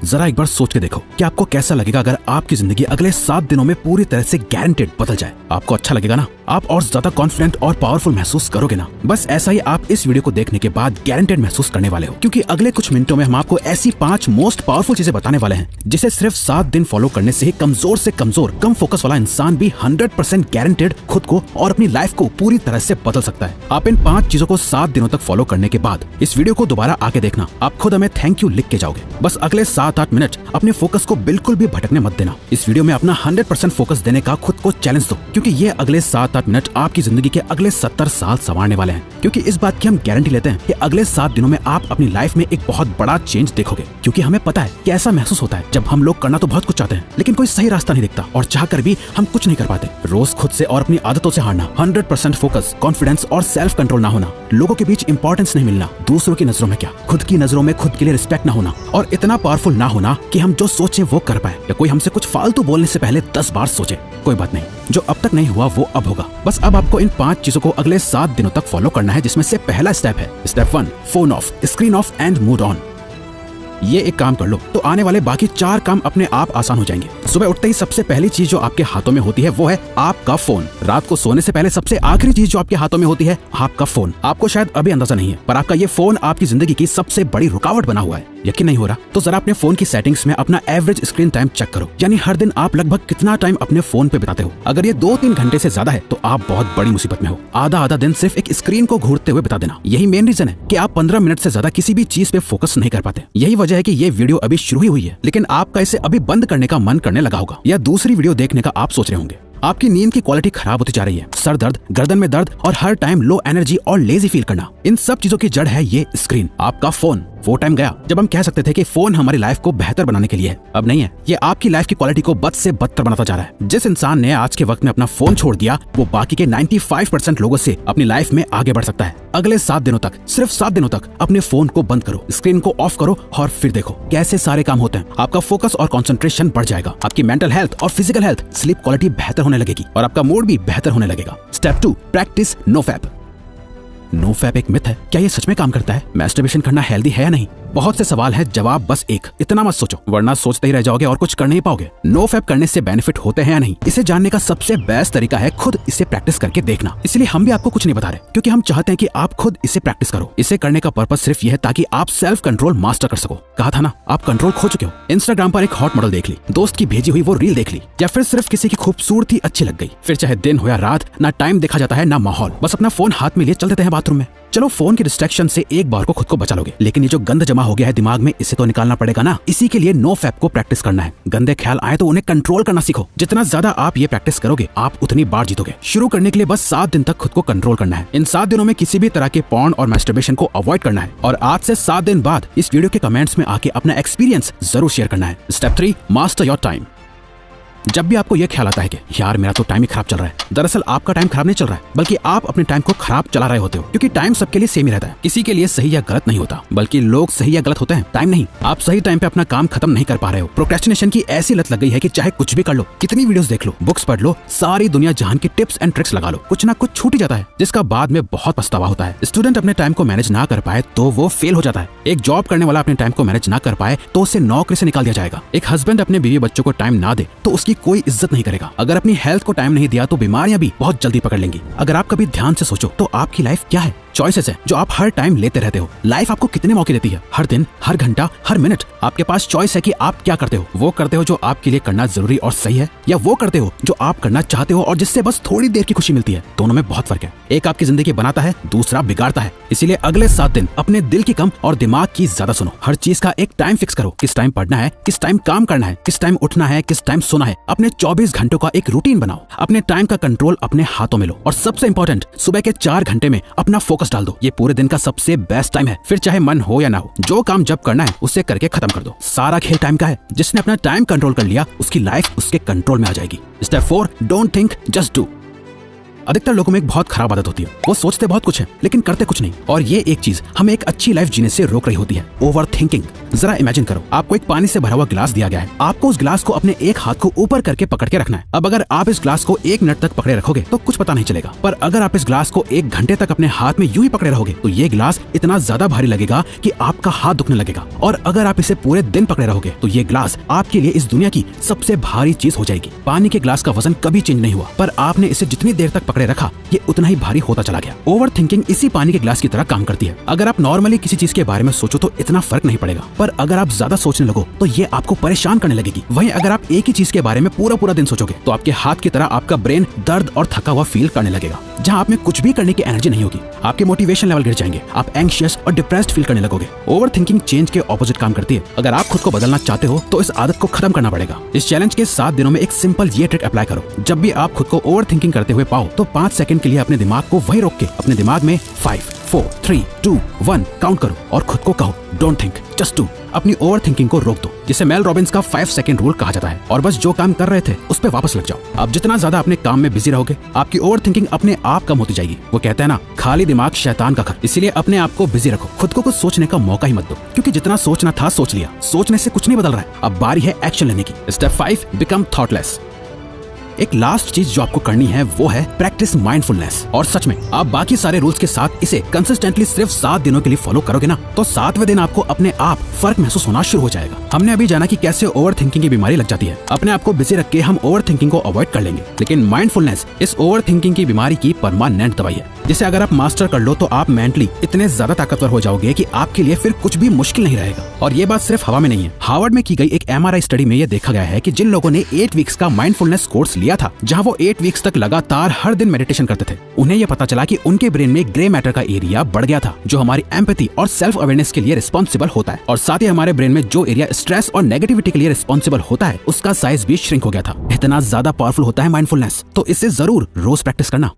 जरा एक बार सोच के देखो कि आपको कैसा लगेगा अगर आपकी जिंदगी अगले 7 दिनों में पूरी तरह से गारंटेड बदल जाए। आपको अच्छा लगेगा ना? आप और ज्यादा कॉन्फिडेंट और पावरफुल महसूस करोगे ना? बस ऐसा ही आप इस वीडियो को देखने के बाद गारंटेड महसूस करने वाले हो, क्योंकि अगले कुछ मिनटों में हम आपको ऐसी 5 मोस्ट पावरफुल चीजें बताने वाले हैं जिसे सिर्फ 7 दिन फॉलो करने से ही कमजोर से कमजोर कम फोकस वाला इंसान भी 100% गारंटेड खुद को और अपनी लाइफ को पूरी तरह से बदल सकता है। आप इन 5 चीजों को 7 दिनों तक फॉलो करने के बाद इस वीडियो को दोबारा आके देखना, आप खुद हमें थैंक यू लिख के जाओगे। बस अगले 7-8 मिनट अपने फोकस को बिल्कुल भी भटकने मत देना। इस वीडियो में अपना 100% फोकस देने का खुद को चैलेंज दो, क्योंकि ये अगले 7-8 मिनट आपकी जिंदगी के अगले 70 साल संवारने वाले हैं। क्योंकि इस बात की हम गारंटी लेते हैं कि अगले 7 दिनों में आप अपनी लाइफ में एक बहुत बड़ा चेंज देखोगे, क्योंकि हमें पता है कि ऐसा महसूस होता है जब हम लोग करना तो बहुत कुछ चाहते हैं लेकिन कोई सही रास्ता नहीं दिखता और चाहकर भी हम कुछ नहीं कर पाते। रोज खुद से और अपनी आदतों से हारना, 100% फोकस, कॉन्फिडेंस और सेल्फ कंट्रोल ना होना, लोगों के बीच इंपॉर्टेंस नहीं मिलना, दूसरों की नजरों में क्या खुद की नजरों में खुद के लिए रिस्पेक्ट ना होना और इतना पावरफुल ना होना कि हम जो सोचे वो कर पाए, या कोई हमसे कुछ फालतू बोलने से पहले 10 बार सोचे। कोई बात नहीं, जो अब तक नहीं हुआ वो अब होगा। बस अब आपको इन 5 चीजों को अगले 7 दिनों तक फॉलो करना है, जिसमें से पहला स्टेप है step 1, phone of, screen of and mood on. ये एक काम कर लो तो आने वाले बाकी 4 काम अपने आप आसान हो जाएंगे। सुबह उठते ही सबसे पहली चीज जो आपके हाथों में होती है वो है आपका फोन। रात को सोने से पहले सबसे आखिरी चीज जो आपके हाथों में होती है आपका फोन। आपको शायद अभी अंदाजा नहीं है, पर आपका ये फोन आपकी जिंदगी की सबसे बड़ी रुकावट बना हुआ है। यकीन नहीं हो रहा तो जरा अपने फोन की सेटिंग्स में अपना एवरेज स्क्रीन टाइम चेक करो, यानी हर दिन आप लगभग कितना टाइम अपने फोन पे बिताते हो। अगर ये 2-3 घंटे से ज्यादा है तो आप बहुत बड़ी मुसीबत में हो। आधा दिन सिर्फ एक स्क्रीन को घूरते हुए बिता देना, यही मेन रीजन है कि आप 15 मिनट से ज्यादा किसी भी चीज पे फोकस नहीं कर पाते। यही वजह है कि ये वीडियो अभी शुरू ही हुई है, लेकिन आपका इसे अभी बंद करने का मन करने लगा होगा, या दूसरी वीडियो देखने का आप सोच रहे होंगे। आपकी नींद की क्वालिटी खराब होती जा रही है, सर दर्द, गर्दन में दर्द और हर टाइम लो एनर्जी और लेजी फील करना, इन सब चीजों की जड़ है ये स्क्रीन, आपका फोन। वो टाइम गया जब हम कह सकते थे कि फोन हमारी लाइफ को बेहतर बनाने के लिए है, अब नहीं है। ये आपकी लाइफ की क्वालिटी को बद से बदतर बनाता जा रहा है। जिस इंसान ने आज के वक्त में अपना फोन छोड़ दिया वो बाकी के 95% लोगों से अपनी लाइफ में आगे बढ़ सकता है। अगले 7 दिनों तक, सिर्फ 7 दिनों तक अपने फोन को बंद करो, स्क्रीन को ऑफ करो और फिर देखो कैसे सारे काम होते हैं। आपका फोकस और कंसंट्रेशन बढ़ जाएगा, आपकी मेंटल हेल्थ और फिजिकल हेल्थ, स्लीप क्वालिटी बेहतर होने लगेगी और आपका मूड भी बेहतर होने लगेगा। Step 2, practice no fap. No fap एक मिथ है, क्या ये सच में काम करता है? मैस्टरबेशन करना हेल्दी है या नहीं? बहुत से सवाल है, जवाब बस एक, इतना मत सोचो वरना सोचते ही रह जाओगे और कुछ कर नहीं पाओगे। नो फैप करने से बेनिफिट होते हैं या नहीं, इसे जानने का सबसे बेस्ट तरीका है खुद इसे प्रैक्टिस करके देखना। इसलिए हम भी आपको कुछ नहीं बता रहे, क्योंकि हम चाहते हैं कि आप खुद इसे प्रैक्टिस करो। इसे करने का पर्पस सिर्फ यह है ताकि आप सेल्फ कंट्रोल मास्टर कर सको। कहा था ना, आप कंट्रोल खो चुके हो। इंस्टाग्राम पर एक हॉट मॉडल देख ली, दोस्त की भेजी हुई वो रील देख ली, या फिर सिर्फ किसी की खूबसूरती अच्छी लग गई, फिर चाहे दिन हो या रात, ना टाइम देखा जाता है ना माहौल, बस अपना फोन हाथ में लिए चल देते हैं बाथरूम में। चलो फोन की डिस्ट्रैक्शन से एक बार को खुद को बचा लोगे, लेकिन ये जो गंद जमा हो गया है दिमाग में, इसे तो निकालना पड़ेगा ना। इसी के लिए नो फैप को प्रैक्टिस करना है। गंदे ख्याल आए तो उन्हें कंट्रोल करना सीखो। जितना ज्यादा आप ये प्रैक्टिस करोगे आप उतनी बार जीतोगे। शुरू करने के लिए बस 7 दिन तक खुद को कंट्रोल करना है। इन 7 दिनों में किसी भी तरह के पॉर्न और मैस्टरबेशन को अवॉइड करना है, और आज से 7 दिन बाद इस वीडियो के कमेंट्स में आके अपना एक्सपीरियंस जरूर शेयर करना है। Step 3, master your time. जब भी आपको यह ख्याल आता है कि यार मेरा तो टाइम ही खराब चल रहा है, दरअसल आपका टाइम खराब नहीं चल रहा है, बल्कि आप अपने टाइम को खराब चला रहे होते हो। क्योंकि टाइम सबके लिए सेम ही रहता है, किसी के लिए सही या गलत नहीं होता, बल्कि लोग सही या गलत होते हैं, टाइम नहीं। आप सही टाइम पे अपना काम खत्म नहीं कर पा रहे हो। प्रोक्रेस्टिनेशन की ऐसी लत लग गई है कि चाहे कुछ भी कर लो, कितनी वीडियोस देख लो, बुक्स पढ़ लो, सारी दुनिया जहान की टिप्स एंड ट्रिक्स लगा लो, कुछ ना कुछ छूट ही जाता है, जिसका बाद में बहुत पछतावा होता है। स्टूडेंट अपने टाइम को मैनेज ना कर पाए तो वो फेल हो जाता है। एक जॉब करने वाला अपने टाइम को मैनेज ना कर पाए तो उसे नौकरी से निकाल दिया जाएगा। एक हस्बैंड अपने बीवी बच्चों को टाइम ना दे तो उसकी कोई इज्जत नहीं करेगा। अगर अपनी हेल्थ को टाइम नहीं दिया तो बीमारियां भी बहुत जल्दी पकड़ लेंगी। अगर आप कभी ध्यान से सोचो तो आपकी लाइफ क्या है? चॉइसेस है जो आप हर टाइम लेते रहते हो। लाइफ आपको कितने मौके देती है? हर दिन, हर घंटा, हर मिनट आपके पास चॉइस है कि आप क्या करते हो। वो करते हो जो आपके लिए करना जरूरी और सही है, या वो करते हो जो आप करना चाहते हो और जिससे बस थोड़ी देर की खुशी मिलती है। दोनों में बहुत फर्क है। एक आपकी जिंदगी बनाता है, दूसरा बिगाड़ता है। इसीलिए अगले 7 दिन अपने दिल की कम और दिमाग की ज्यादा सुनो। हर चीज का एक टाइम फिक्स करो, किस टाइम पढ़ना है, किस टाइम काम करना है, किस टाइम उठना है, किस टाइम सोना है। अपने 24 घंटों का एक रूटीन बनाओ। अपने टाइम का कंट्रोल अपने हाथों में लो, और सबसे इंपॉर्टेंट, सुबह के 4 घंटे में अपना फोकस डाल दो। ये पूरे दिन का सबसे बेस्ट टाइम है। फिर चाहे मन हो या ना हो, जो काम जब करना है उसे करके खत्म कर दो। सारा खेल टाइम का है। जिसने अपना टाइम कंट्रोल कर लिया उसकी लाइफ उसके कंट्रोल में आ जाएगी। Step 4, don't think, just do. अधिकतर लोगों में एक बहुत खराब आदत होती है, वो सोचते बहुत कुछ है लेकिन करते कुछ नहीं, और ये एक चीज हमें एक अच्छी लाइफ जीने से रोक रही होती है, ओवर थिंकिंग। जरा इमेजिन करो, आपको एक पानी से भरा हुआ गिलास दिया गया है। आपको उस गिलास को अपने एक हाथ को ऊपर करके पकड़ के रखना है। अब अगर आप इस गिलास को 1 मिनट तक पकड़े रखोगे तो कुछ पता नहीं चलेगा, पर अगर आप इस गिलास को 1 घंटे तक अपने हाथ में यूं ही पकड़े रहोगे तो ये गिलास इतना ज्यादा भारी लगेगा कि आपका हाथ दुखने लगेगा। और अगर आप इसे पूरे दिन पकड़े रहोगे तो ये गिलास आपके लिए इस दुनिया की सबसे भारी चीज हो जाएगी। पानी के गिलास का वजन कभी चेंज नहीं हुआ, पर आपने इसे जितनी देर तक पकड़े रखा ये उतना ही भारी होता चला गया। ओवर थिंकिंग इसी पानी के गिलास की तरह काम करती है। अगर आप नॉर्मली किसी चीज के बारे में सोचो तो इतना फर्क नहीं पड़ेगा, पर अगर आप ज्यादा सोचने लगो तो ये आपको परेशान करने लगेगी। वहीं अगर आप एक ही चीज के बारे में पूरा दिन सोचोगे तो आपके हाथ की तरह आपका ब्रेन दर्द और थका हुआ फील करने लगेगा, जहां आप में कुछ भी करने की एनर्जी नहीं होगी। आपके मोटिवेशन लेवल गिर जाएंगे, आप एंग्शियस और डिप्रेस्ड फील करने लगोगे। ओवर थिंकिंग चेंज के ऑपोजिट काम करती है। अगर आप खुद को बदलना चाहते हो तो इस आदत को खत्म करना पड़ेगा। इस चैलेंज के 7 दिनों में एक सिंपल ये ट्रिक अप्लाई करो। जब भी आप खुद को ओवर थिंकिंग करते हुए पाओ तो 5 सेकंड के लिए अपने दिमाग को वहीं रोक के अपने दिमाग में 5, 4, 3, 2, 1 काउंट करो और खुद को कहो डोंट थिंक जस्ट डू। अपनी ओवर थिंकिंग को रोक दो, जिसे मेल रॉबिन्स का 5 सेकंड रूल कहा जाता है। और बस जो काम कर रहे थे उस पे वापस लग जाओ। आप जितना ज्यादा अपने काम में बिजी रहोगे आपकी ओवर थिंकिंग अपने आप कम होती जाएगी। वो कहते हैं ना, खाली दिमाग शैतान का घर। इसीलिए अपने आप को बिजी रखो, खुद को कुछ सोचने का मौका ही मत दो, क्योंकि जितना सोचना था सोच लिया। सोचने से कुछ नहीं बदल रहा है, अब बारी है एक्शन लेने की। Step 5, become thoughtless. एक लास्ट चीज जो आपको करनी है वो है प्रैक्टिस माइंडफुलनेस। और सच में आप बाकी सारे रूल्स के साथ इसे कंसिस्टेंटली सिर्फ 7 दिनों के लिए फॉलो करोगे ना तो 7वें दिन आपको अपने आप फर्क महसूस होना शुरू हो जाएगा। हमने अभी जाना कि कैसे ओवर थिंकिंग की बीमारी लग जाती है। अपने आप को बिजी रख के हम ओवर थिंकिंग को अवॉइड कर लेंगे, लेकिन माइंडफुलनेस इस ओवर थिंकिंग की बीमारी की परमानेंट दवाई है, जिसे अगर आप मास्टर कर लो तो आप मेंटली इतने ज्यादा ताकतवर हो जाओगे कि आपके लिए फिर कुछ भी मुश्किल नहीं रहेगा। और ये बात सिर्फ हवा में नहीं है। हार्वर्ड में की गई एक MRI स्टडी में ये देखा गया है कि जिन लोगों ने 8 वीक्स का माइंडफुलनेस कोर्स लिया था, जहां वो 8 वीक्स तक लगातार हर दिन मेडिटेशन करते थे, उन्हें यह पता चला कि उनके ब्रेन में ग्रे मैटर का एरिया बढ़ गया था, जो हमारी एम्पैथी और सेल्फ अवेयरनेस के लिए रिस्पॉन्सिबल होता है। और साथ ही हमारे ब्रेन में जो एरिया स्ट्रेस और नेगेटिविटी के लिए रिस्पॉन्सिबल होता है उसका साइज भी श्रिंक हो गया था। इतना ज्यादा पावरफुल होता है माइंडफुलनेस, तो इसे जरूर रोज प्रैक्टिस करना।